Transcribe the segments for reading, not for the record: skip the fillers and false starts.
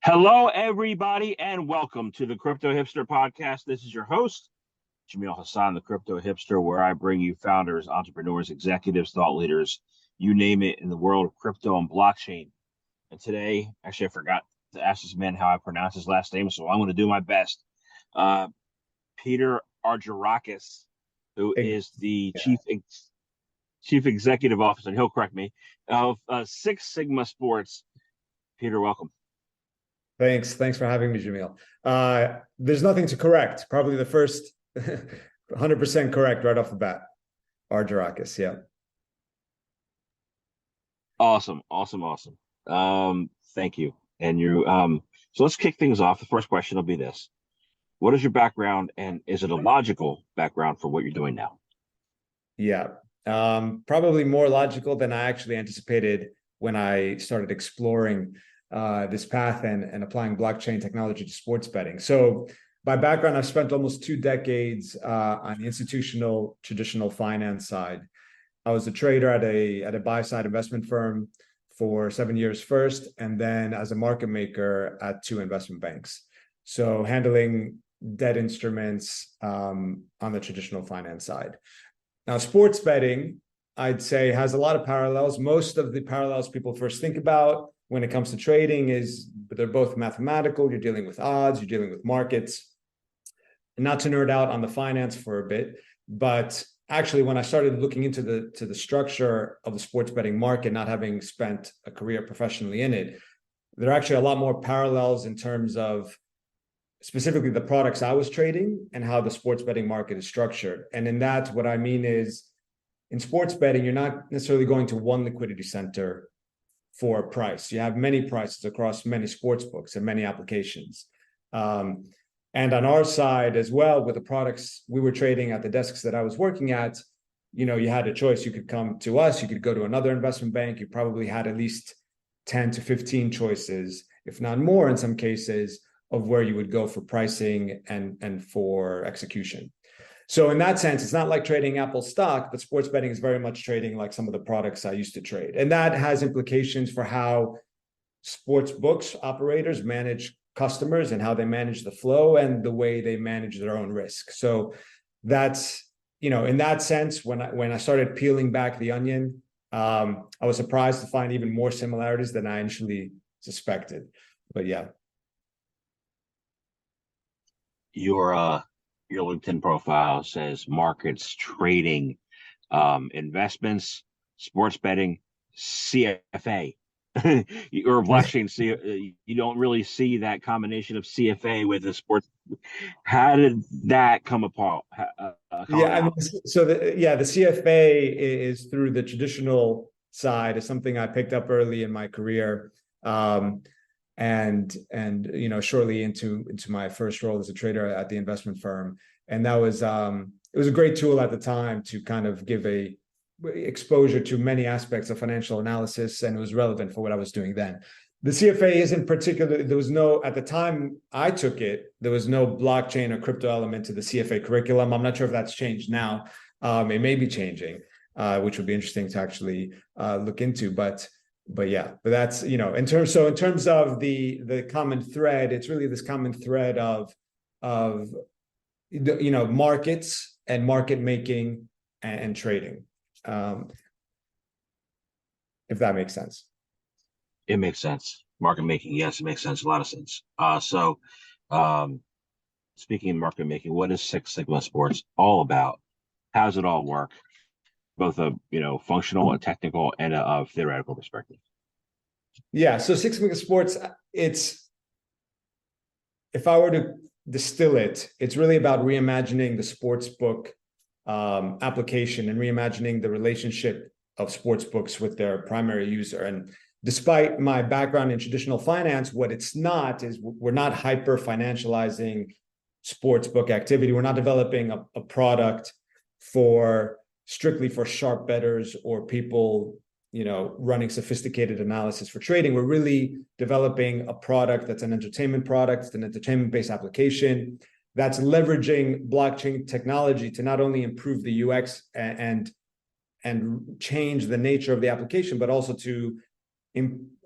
Hello, everybody, and welcome to the Crypto Hipster Podcast. This is your host, Jamil Hassan, the Crypto Hipster, where I bring you founders, entrepreneurs, executives, thought leaders, you name it, in the world of crypto and blockchain. And today, actually, I forgot to ask this man how I pronounce his last name, so I'm going to do my best. Peter Argerakis, who is the chief executive officer, and he'll correct me, of Six Sigma Sports. Peter, welcome. Thanks for having me, Jamil. There's nothing to correct. Probably the first 100% correct right off the bat. Argerakis, yeah. Awesome. Thank you. And so let's kick things off. The first question will be this. What is your background, and is it a logical background for what you're doing now? Yeah, probably more logical than I actually anticipated when I started exploring this path and applying blockchain technology to sports betting. So by background, I've spent almost 2 decades on the institutional traditional finance side. I was a trader at a buy-side investment firm for 7 years first, and then as a market maker at 2 investment banks. So handling debt instruments on the traditional finance side. Now, sports betting, I'd say, has a lot of parallels. Most of the parallels people first think about when it comes to trading is they're both mathematical. You're dealing with odds, you're dealing with markets. And not to nerd out on the finance for a bit, but actually when I started looking into the structure of the sports betting market, not having spent a career professionally in it, there are actually a lot more parallels in terms of specifically the products I was trading and how the sports betting market is structured. And in that, what I mean is in sports betting, you're not necessarily going to one liquidity center for a price. You have many prices across many sports books and many applications. And on our side as well, with the products we were trading at the desks that I was working at, you had a choice. You could come to us, you could go to another investment bank. You probably had at least 10 to 15 choices, if not more in some cases, of where you would go for pricing and for execution. So in that sense, it's not like trading Apple stock, but sports betting is very much trading like some of the products I used to trade. And that has implications for how sports books operators manage customers and how they manage the flow and the way they manage their own risk. So that's, in that sense, when I started peeling back the onion, I was surprised to find even more similarities than I initially suspected. But yeah. Your LinkedIn profile says markets, trading, investments, sports betting, CFA, or blockchain. You don't really see that combination of CFA with the sports. How did that come apart? The CFA is through the traditional side, is something I picked up early in my career. And shortly into my first role as a trader at the investment firm. And that was it was a great tool at the time to kind of give a exposure to many aspects of financial analysis, and it was relevant for what I was doing then. The CFA isn't particular. There was no, at the time I took it, there was no blockchain or crypto element to the CFA curriculum. I'm not sure if that's changed now. It may be changing, which would be interesting to actually look into. But that's, in terms of the common thread, it's really this common thread of markets and market making and trading, if that makes sense. It makes sense. Market making, yes, it makes sense. A lot of sense. Speaking of market making, what is Six Sigma Sports all about? How does it all work? Both a functional, a technical, and a theoretical perspective. Yeah, so Six Sigma Sports, if I were to distill it, it's really about reimagining the sports book application and reimagining the relationship of sports books with their primary user. And despite my background in traditional finance, what it's not is we're not hyper financializing sports book activity. We're not developing a product strictly for sharp bettors or people running sophisticated analysis for trading. We're really developing a product that's an entertainment product. It's an entertainment-based application that's leveraging blockchain technology to not only improve the UX and change the nature of the application, but also to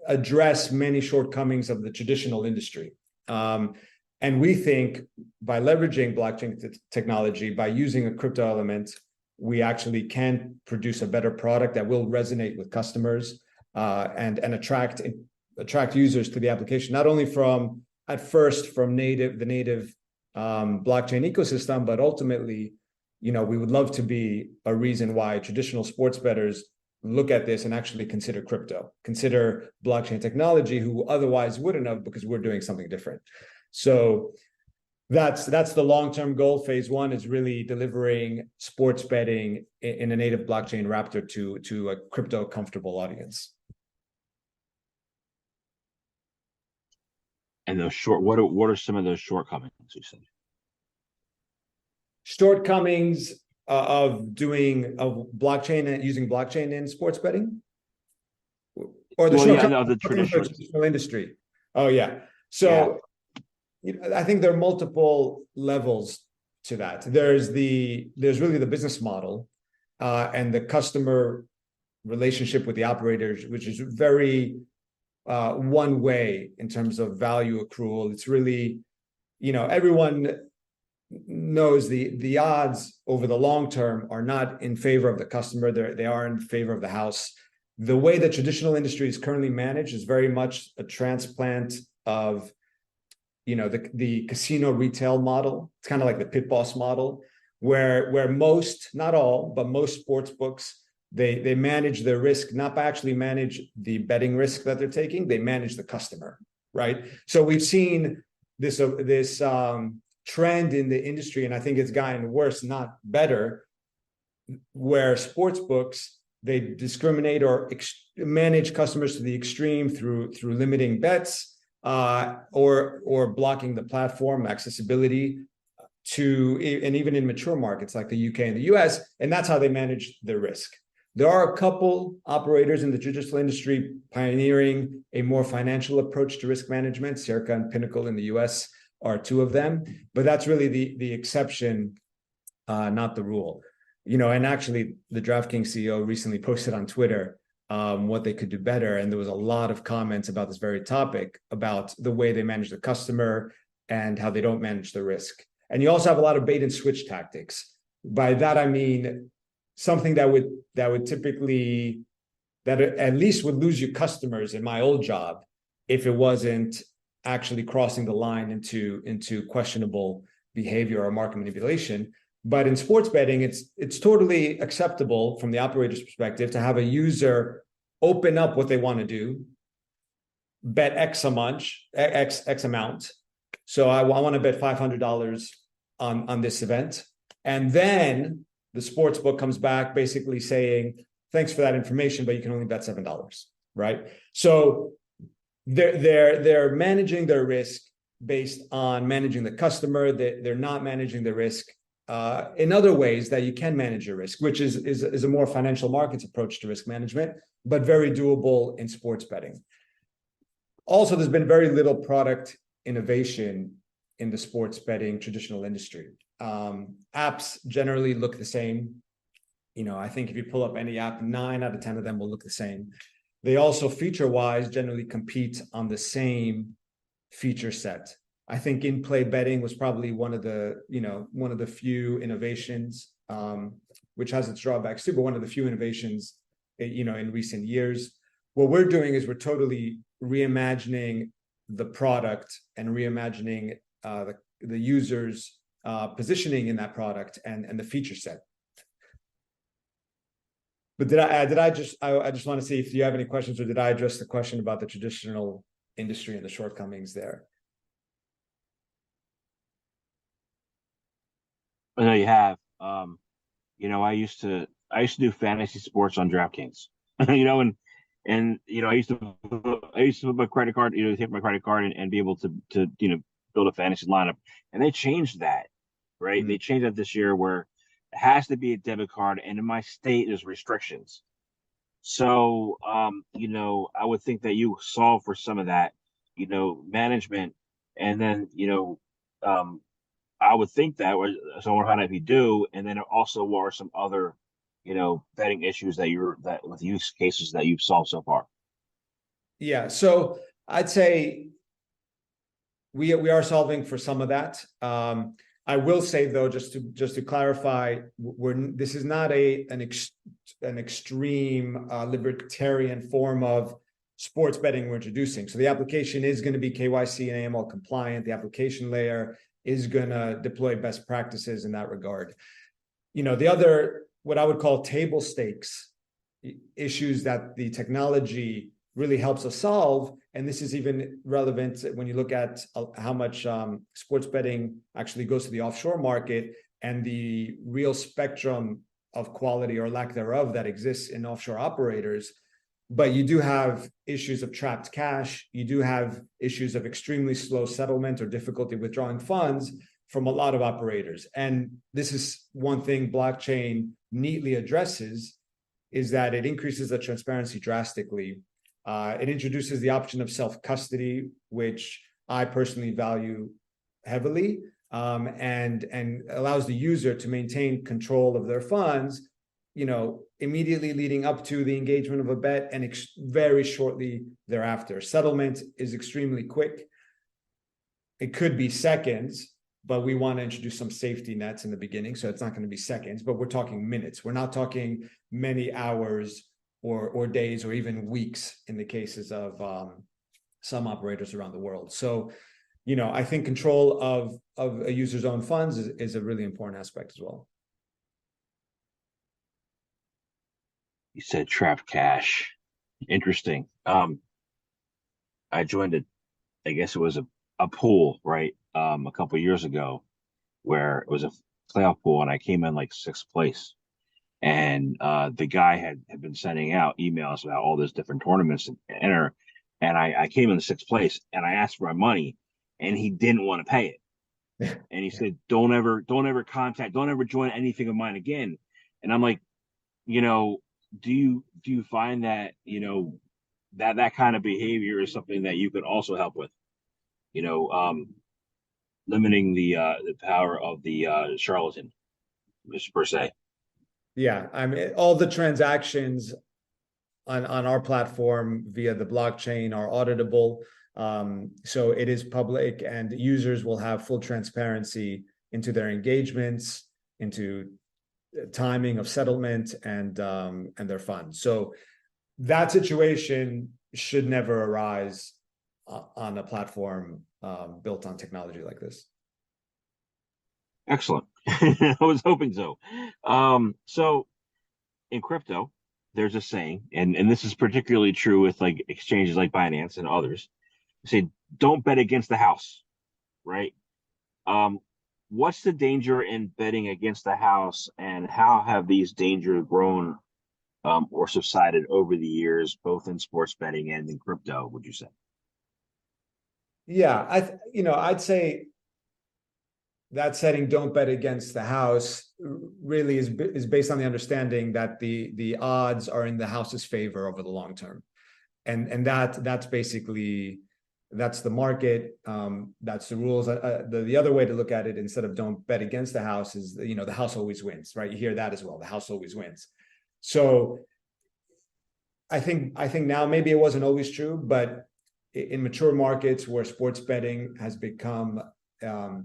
address many shortcomings of the traditional industry. And we think by leveraging blockchain technology, by using a crypto element, we actually can produce a better product that will resonate with customers and attract users to the application, not only from the native blockchain ecosystem, but ultimately, we would love to be a reason why traditional sports bettors look at this and actually consider blockchain technology, who otherwise wouldn't have, because we're doing something different. So that's the long-term goal. Phase one is really delivering sports betting in a native blockchain wrapper to a crypto comfortable audience. And those what are some of those shortcomings you said? Shortcomings of blockchain and using blockchain in sports betting, or the shortcomings of the traditional industry. Oh yeah. So I think there are multiple levels to that. There's really the business model and the customer relationship with the operators, which is very one way in terms of value accrual. It's really, everyone knows the odds over the long term are not in favor of the customer. They are in favor of the house. The way the traditional industry is currently managed is very much a transplant of the casino retail model. It's kind of like the pit boss model, where most, not all, but most sports books, they manage their risk, not by actually manage the betting risk that they're taking, they manage the customer, right? So we've seen this trend in the industry, and I think it's gotten worse, not better, where sports books, they discriminate or manage customers to the extreme through limiting bets or blocking the platform accessibility and even in mature markets like the UK and the US, and that's how they manage their risk. There are a couple operators in the traditional industry pioneering a more financial approach to risk management. Circa and Pinnacle in the US are two of them, but that's really the exception, not the rule. And actually the DraftKings CEO recently posted on Twitter what they could do better, and there was a lot of comments about this very topic, about the way they manage the customer and how they don't manage the risk. And you also have a lot of bait and switch tactics. By that I mean something that would typically, that at least would lose you customers in my old job if it wasn't actually crossing the line into questionable behavior or market manipulation. But in sports betting, it's totally acceptable from the operator's perspective to have a user open up what they want to do, bet X amount. So I want to bet $500 on this event, and then the sports book comes back basically saying, thanks for that information, but you can only bet $7, right? So they're managing their risk based on managing the customer. They're not managing the risk in other ways that you can manage your risk, which is a more financial markets approach to risk management, but very doable in sports betting. Also, there's been very little product innovation in the sports betting traditional industry. Apps generally look the same. I think if you pull up any app, 9 out of 10 of them will look the same. They also feature-wise generally compete on the same feature set. I think in-play betting was probably one of the few innovations, which has its drawbacks too, but one of the few innovations, in recent years. What we're doing is we're totally reimagining the product and reimagining the user's positioning in that product and the feature set. But I just want to see if you have any questions, or did I address the question about the traditional industry and the shortcomings there? I know you have. I used to do fantasy sports on DraftKings. and I used to put my credit card, take my credit card and be able to build a fantasy lineup. And they changed that, right? Mm-hmm. They changed that this year where it has to be a debit card, and in my state there's restrictions. So I would think that you solve for some of that, management, and then I would think that, so I wonder how if you do, and then also what are some other, betting issues that with use cases that you've solved so far? Yeah, so I'd say we are solving for some of that. I will say though, just to clarify, this is not an extreme libertarian form of sports betting we're introducing. So the application is going to be KYC and AML compliant. The application layer is going to deploy best practices in that regard. The other, what I would call table stakes issues that the technology really helps us solve, and this is even relevant when you look at how much sports betting actually goes to the offshore market and the real spectrum of quality or lack thereof that exists in offshore operators. But you do have issues of trapped cash. You do have issues of extremely slow settlement or difficulty withdrawing funds from a lot of operators. And this is one thing blockchain neatly addresses, is that it increases the transparency drastically. It introduces the option of self-custody, which I personally value heavily, and allows the user to maintain control of their funds, immediately leading up to the engagement of a bet and very shortly thereafter. Settlement is extremely quick. It could be seconds, but we want to introduce some safety nets in the beginning, so it's not going to be seconds, but we're talking minutes. We're not talking many hours or days or even weeks in the cases of some operators around the world. So, I think control of a user's own funds is a really important aspect as well. You said trapped cash. Interesting. I joined I guess it was a pool, right? A couple of years ago, where it was a playoff pool, and I came in like sixth place. And the guy had been sending out emails about all these different tournaments to enter, and I came in the sixth place, and I asked for my money, and he didn't want to pay it, and he said, don't ever join anything of mine again. And I'm like, do you find that that kind of behavior is something that you could also help with, limiting the power of the charlatan, just per se. Yeah, I mean, all the transactions on our platform via the blockchain are auditable. So it is public, and users will have full transparency into their engagements, into timing of settlement, and their funds. So that situation should never arise on a platform built on technology like this. Excellent. I was hoping so. So in crypto, there's a saying, and this is particularly true with like exchanges like Binance and others. Say, don't bet against the house, right? What's the danger in betting against the house, and how have these dangers grown or subsided over the years, both in sports betting and in crypto, would you say? Yeah, I'd say that setting, don't bet against the house, really is based on the understanding that the odds are in the house's favor over the long term, and that's basically, that's the market, that's the rules. The other way to look at it, instead of don't bet against the house, is the house always wins, right? You hear that as well, the house always wins. So I think now, maybe it wasn't always true, but in mature markets where sports betting has become a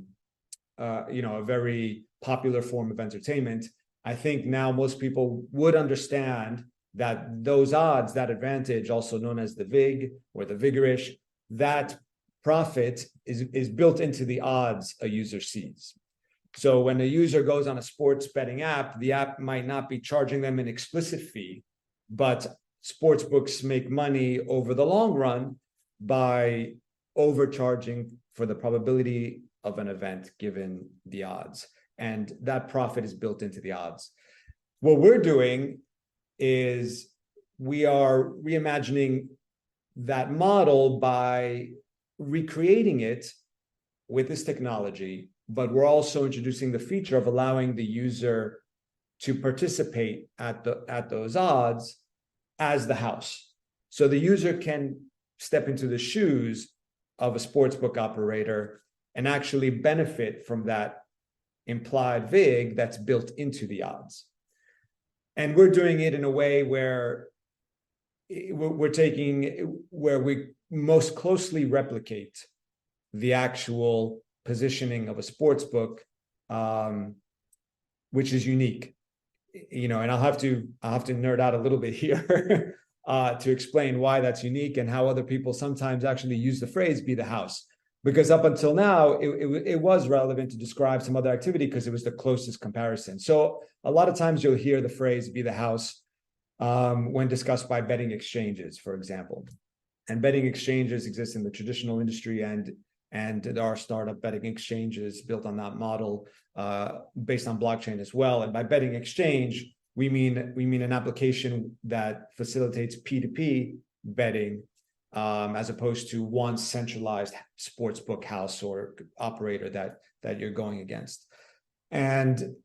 very popular form of entertainment, I think now most people would understand that those odds, that advantage, also known as the VIG or the vigorish, that profit is built into the odds a user sees. So when a user goes on a sports betting app, the app might not be charging them an explicit fee, but sports books make money over the long run by overcharging for the probability of an event given the odds, and that profit is built into the odds. What we're doing is we are reimagining that model by recreating it with this technology, but we're also introducing the feature of allowing the user to participate at those odds as the house. So the user can step into the shoes of a sportsbook operator and actually benefit from that implied VIG that's built into the odds. And we're doing it in a way where we're taking where we most closely replicate the actual positioning of a sports book, which is unique, and I'll have to nerd out a little bit here to explain why that's unique and how other people sometimes actually use the phrase "be the house." Because up until now, it was relevant to describe some other activity because it was the closest comparison. So a lot of times you'll hear the phrase "be the house" when discussed by betting exchanges, for example. And betting exchanges exist in the traditional industry, and there are startup betting exchanges built on that model, based on blockchain as well. And by betting exchange, we mean an application that facilitates P2P betting, as opposed to one centralized sportsbook house or operator that you're going against. And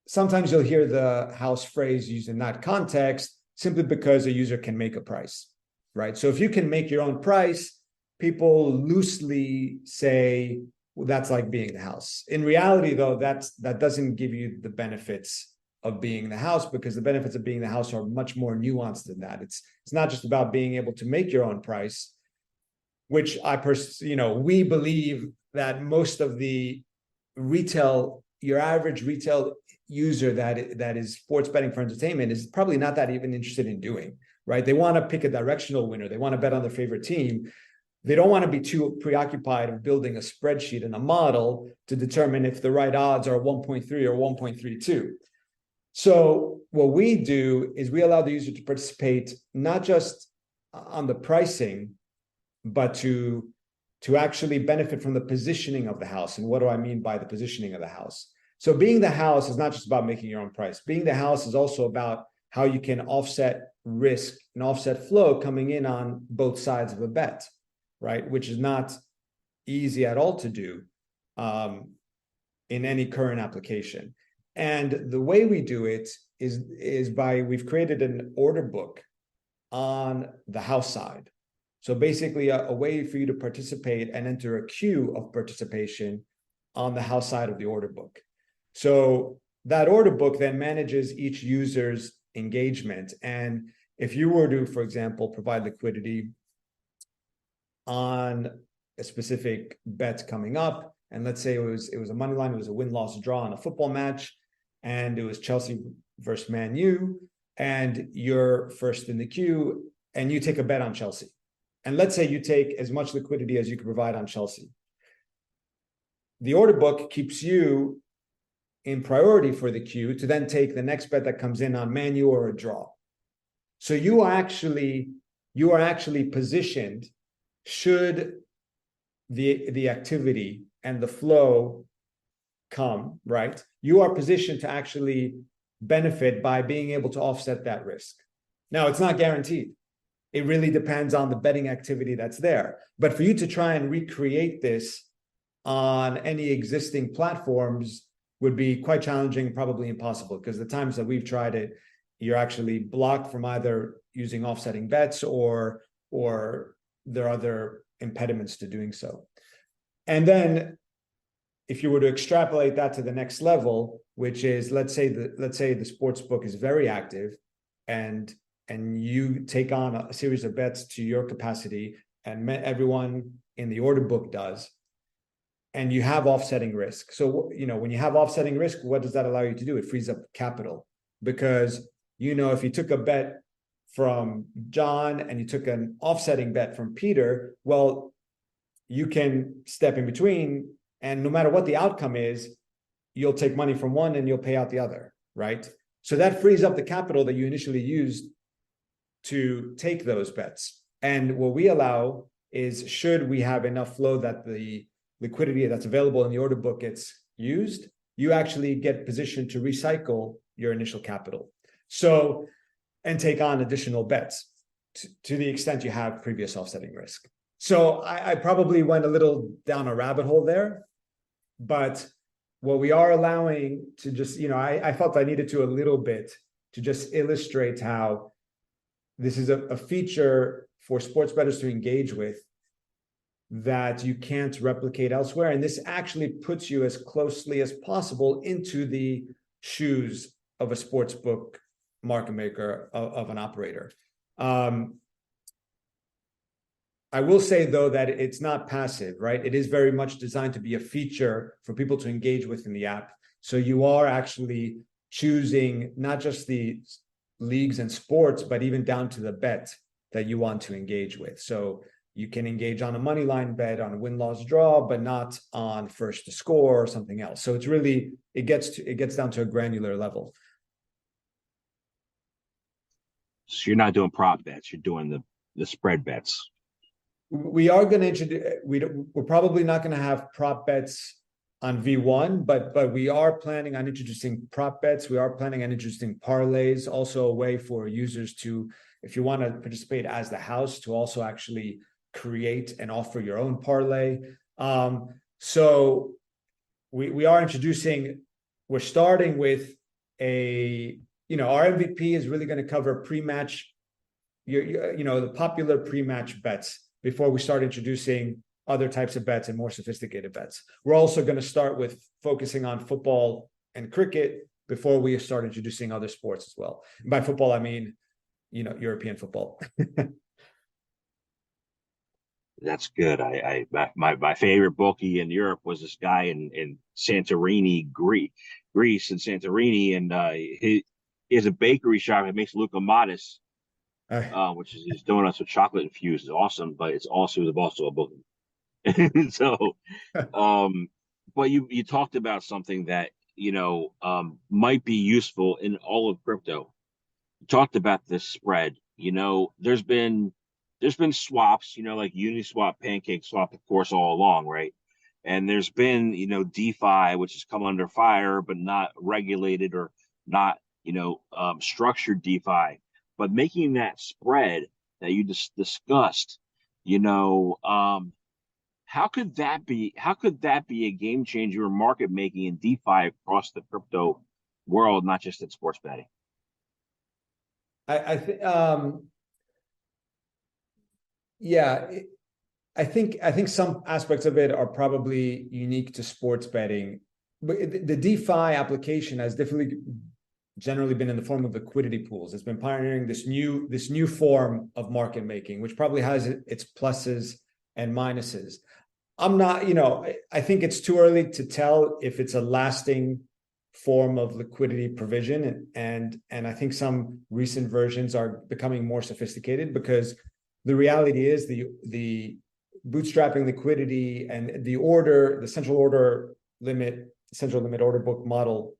sometimes you'll hear the house phrase used in that context simply because a user can make a price, right? So if you can make your own price, people loosely say, well, that's like being the house. In reality, though, that doesn't give you the benefits of being the house, because the benefits of being the house are much more nuanced than that. It's not just about being able to make your own price, which we believe that most of the your average retail user that is sports betting for entertainment is probably not that even interested in doing, right? They want to pick a directional winner. They want to bet on their favorite team. They don't want to be too preoccupied with building a spreadsheet and a model to determine if the right odds are 1.3 or 1.32. So what we do is we allow the user to participate not just on the pricing, but to actually benefit from the positioning of the house. And what do I mean by the positioning of the house? So being the house is not just about making your own price. Being the house is also about how you can offset risk and offset flow coming in on both sides of a bet, right? Which is not easy at all to do in any current application. And the way we do it is by, we've created an order book on the house side. So basically a way for you to participate and enter a queue of participation on the house side of the order book. So that order book then manages each user's engagement. And if you were to, for example, provide liquidity on a specific bet coming up, and let's say it was a money line, it was a win-loss draw on a football match, and it was Chelsea versus Man U, and you're first in the queue, and you take a bet on Chelsea. And let's say you take as much liquidity as you can provide on Chelsea. The order book keeps you in priority for the queue to then take the next bet that comes in on Man U or a draw. So you are actually positioned, should the activity and the flow come, right? You are positioned to actually benefit by being able to offset that risk. Now, it's not guaranteed. It really depends on the betting activity that's there. But for you to try and recreate this on any existing platforms would be quite challenging, probably impossible, because the times that we've tried it, you're actually blocked from either using offsetting bets or there are other impediments to doing so. And then if you were to extrapolate that to the next level, which is, let's say the sports book is very active and you take on a series of bets to your capacity, and everyone in the order book does, and you have offsetting risk. So, when you have offsetting risk, what does that allow you to do? It frees up capital, because, if you took a bet from John and you took an offsetting bet from Peter, well, you can step in between, and no matter what the outcome is, you'll take money from one and you'll pay out the other, right? So that frees up the capital that you initially used to take those bets. And what we allow is, should we have enough flow that the liquidity that's available in the order book gets used, you actually get positioned to recycle your initial capital. So, and take on additional bets to the extent you have previous offsetting risk. So I probably went a little down a rabbit hole there, but what we are allowing to just, I felt I needed to a little bit to just illustrate how this is a feature for sports bettors to engage with that you can't replicate elsewhere. And this actually puts you as closely as possible into the shoes of a sports book market maker of an operator. I will say, though, that it's not passive, right? It is very much designed to be a feature for people to engage with in the app. So you are actually choosing not just the leagues and sports, but even down to the bet that you want to engage with. So you can engage on a money line bet, on a win-loss draw, but not on first to score or something else. So it's really, it gets down to a granular level. So you're not doing prop bets, you're doing the spread bets. We are going to introduce, we're probably not going to have prop bets on V1, but we are planning on introducing prop bets. We are planning on introducing parlays, also a way for users to, if you want to participate as the house, to also actually create and offer your own parlay. So we are introducing, we're starting with our MVP is really going to cover pre-match, the popular pre-match bets before we start introducing other types of bets and more sophisticated bets. We're also going to start with focusing on football and cricket before we start introducing other sports as well. And by football, I mean, European football. That's good. My favorite bookie in Europe was this guy in Santorini, Greece, in Santorini, and he has a bakery shop. He makes Luca-Matis, which is his donuts with chocolate infused. It's awesome, but it's also a bookie. So, but you talked about something that might be useful in all of crypto. You talked about this spread. There's been swaps, like Uniswap, Pancake Swap, of course, all along, right? And there's been, DeFi, which has come under fire, but not regulated or not, structured DeFi. But making that spread that you just discussed, how could that be a game changer or market making in DeFi across the crypto world, not just in sports betting? I think some aspects of it are probably unique to sports betting, but the DeFi application has definitely generally been in the form of liquidity pools. It's been pioneering this new form of market making, which probably has its pluses and minuses. I think it's too early to tell if it's a lasting form of liquidity provision, and I think some recent versions are becoming more sophisticated, because the reality is the bootstrapping liquidity and the central limit order book model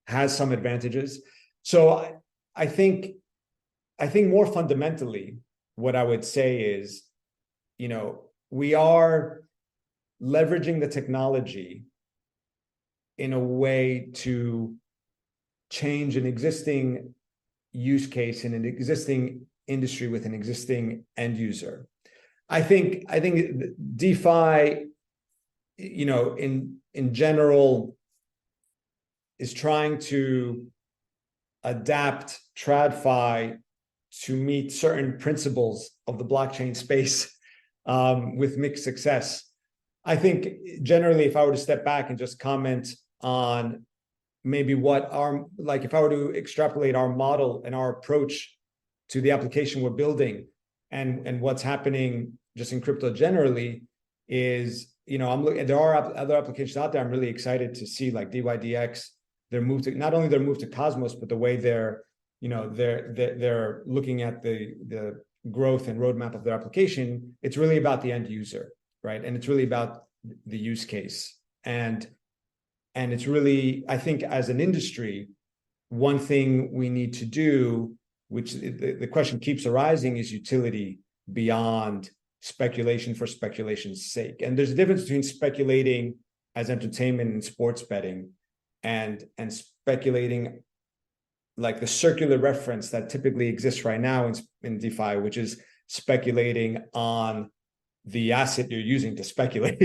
has some advantages. So I think more fundamentally, what I would say is, we are leveraging the technology in a way to change an existing use case in an existing industry with an existing end user. I think DeFi, in general, is trying to adapt TradFi to meet certain principles of the blockchain space, with mixed success. I think generally, if I were to step back and just comment on maybe if I were to extrapolate our model and our approach to the application we're building and what's happening just in crypto generally, is, there are other applications out there I'm really excited to see, like DYDX, not only their move to Cosmos, but the way they're looking at the growth and roadmap of their application. It's really about the end user, right? And it's really about the use case. And it's really, I think, as an industry, one thing we need to do, which the question keeps arising, is utility beyond speculation for speculation's sake. And there's a difference between speculating as entertainment and sports betting and speculating like the circular reference that typically exists right now in DeFi, which is speculating on the asset you're using to speculate.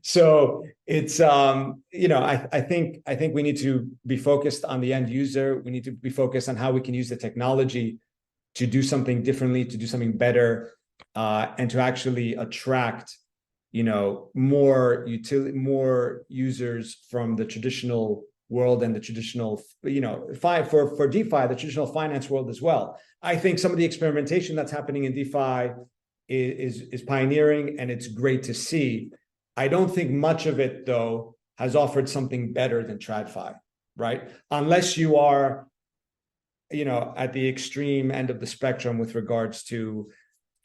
So it's I think we need to be focused on the end user. We need to be focused on how we can use the technology to do something differently, to do something better, and to actually attract more users from the traditional world and the traditional, for DeFi, the traditional finance world as well. I think some of the experimentation that's happening in DeFi is pioneering, and it's great to see. I don't think much of it, though, has offered something better than TradFi, right? Unless you are, at the extreme end of the spectrum with regards to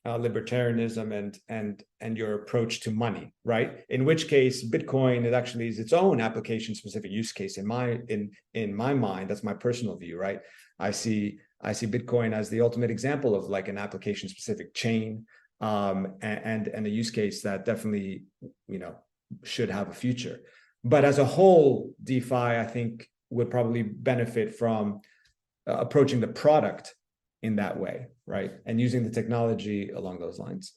libertarianism and your approach to money, right? In which case, Bitcoin is actually its own application-specific use case in my mind. That's my personal view, right? I see Bitcoin as the ultimate example of like an application-specific chain, and a use case that definitely should have a future. But as a whole, DeFi, I think, would probably benefit from approaching the product in that way, right? And using the technology along those lines.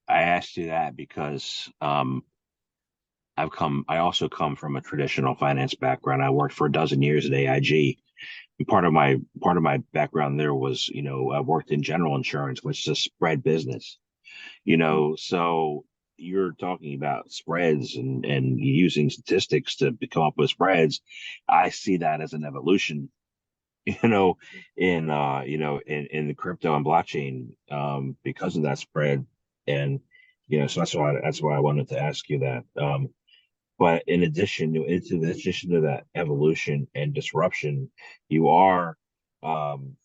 I asked you that because I also come from a traditional finance background. I worked for a dozen years at AIG. And part of my background there was, I worked in general insurance, which is a spread business. So you're talking about spreads and using statistics to come up with spreads. I see that as an evolution, in the crypto and blockchain, because of that spread. And so that's why I wanted to ask you that. But in addition to that evolution and disruption, you are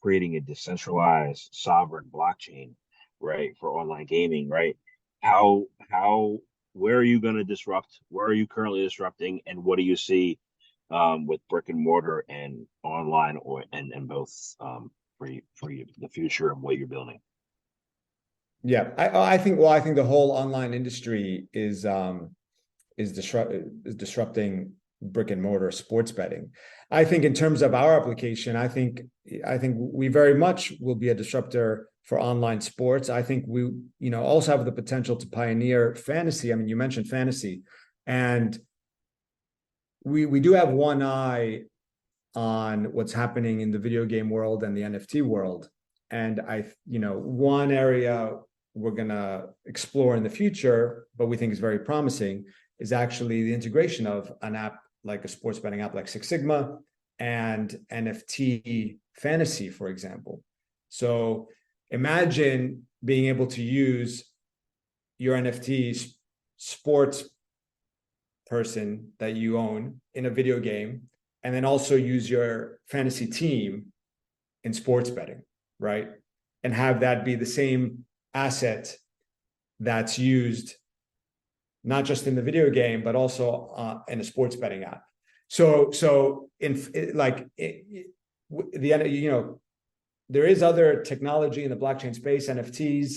creating a decentralized sovereign blockchain, right, for online gaming, right? Where are you going to disrupt? Where are you currently disrupting, and what do you see with brick and mortar and online, and both, for the future of what you're building? Yeah, I think the whole online industry is disrupting brick and mortar sports betting. I think in terms of our application, I think we very much will be a disruptor for online sports. I think we, also have the potential to pioneer fantasy. I mean, you mentioned fantasy, and we do have one eye on what's happening in the video game world and the NFT world. And one area we're gonna explore in the future, but we think is very promising, is actually the integration of an app like a sports betting app like Six Sigma and NFT fantasy, for example. So imagine being able to use your NFT sports person that you own in a video game, and then also use your fantasy team in sports betting, right? And have that be the same asset that's used not just in the video game, but also in a sports betting app. So there is other technology in the blockchain space, NFTs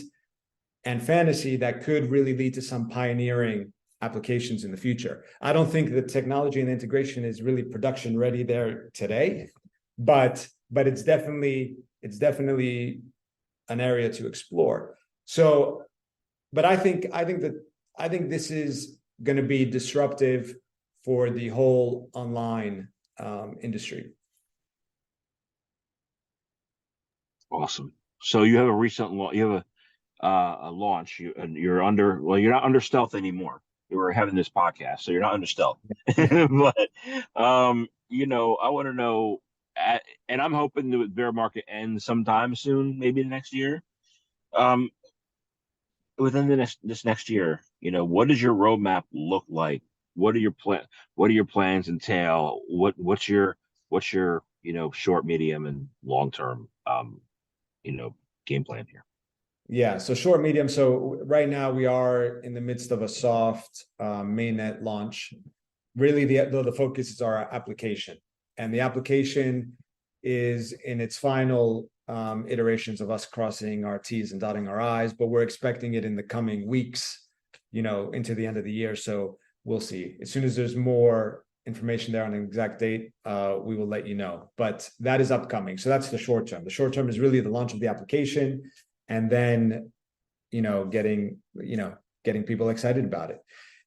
and fantasy, that could really lead to some pioneering applications in the future. I don't think the technology and integration is really production ready there today, but it's definitely an area to explore. So, but I think this is going to be disruptive for the whole online industry. Awesome. So you have a recent a launch. You're not under stealth anymore. You were having this podcast, so you're not under stealth. But I want to know, and I'm hoping the bear market ends sometime soon, maybe next year. Within this next year, what does your roadmap look like? What do your plans entail? What's your short, medium, and long term game plan here? Yeah, so short, medium. So right now we are in the midst of a soft mainnet launch. Really, the focus is our application, and the application is in its final iterations of us crossing our T's and dotting our I's, but we're expecting it in the coming weeks, into the end of the year. So we'll see. As soon as there's more information there on an exact date, we will let you know. But that is upcoming. So that's the short term. The short term is really the launch of the application, and then, getting people excited about it.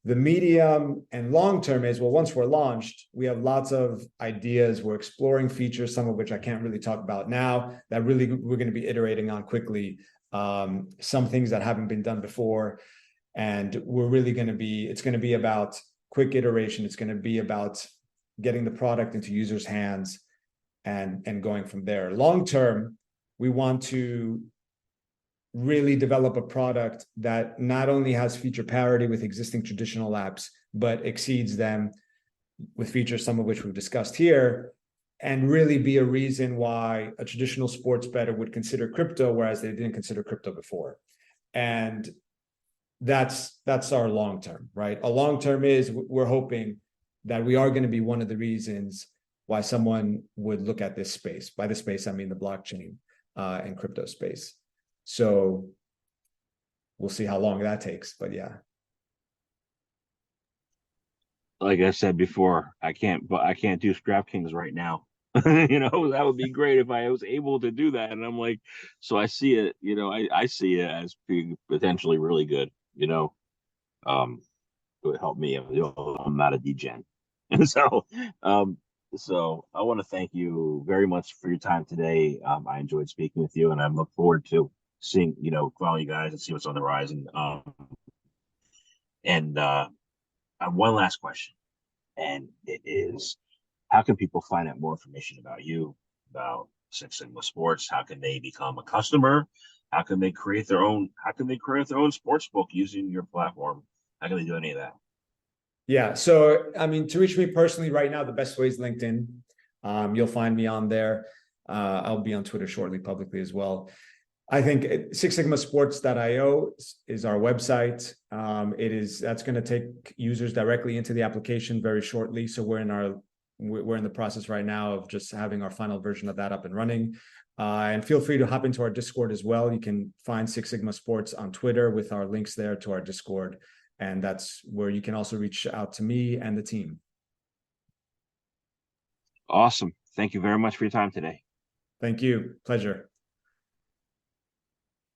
The medium and long term is, well, once we're launched, we have lots of ideas. We're exploring features, some of which I can't really talk about now, that really we're going to be iterating on quickly. Some things that haven't been done before. And we're really it's going to be about quick iteration. It's going to be about getting the product into users' hands and going from there. Long term, we want to really develop a product that not only has feature parity with existing traditional apps, but exceeds them with features, some of which we've discussed here, and really be a reason why a traditional sports bettor would consider crypto, whereas they didn't consider crypto before. And that's our long term, right? A long term is we're hoping that we are going to be one of the reasons why someone would look at this space. By the space, I mean the blockchain and crypto space. So we'll see how long that takes, but yeah. Like I said before, I can't do DraftKings right now. That would be great if I was able to do that. And I'm like, so I see it, I see it as being potentially really good, it would help me. I'm not a degen. And so I want to thank you very much for your time today. I enjoyed speaking with you, and I look forward to seeing, following you guys and see what's on the horizon. And one last question, and it is, how can people find out more information about you, about Six Sigma Sports? How can they become a customer? How can they create their own? How can they create their own sports book using your platform? How can they do any of that? Yeah. So, I mean, to reach me personally right now, the best way is LinkedIn. You'll find me on there. I'll be on Twitter shortly, publicly as well. I think sixsigmasports.io is our website. That's going to take users directly into the application very shortly. So we're in the process right now of just having our final version of that up and running. And feel free to hop into our Discord as well. You can find Six Sigma Sports on Twitter with our links there to our Discord. And that's where you can also reach out to me and the team. Awesome. Thank you very much for your time today. Thank you. Pleasure.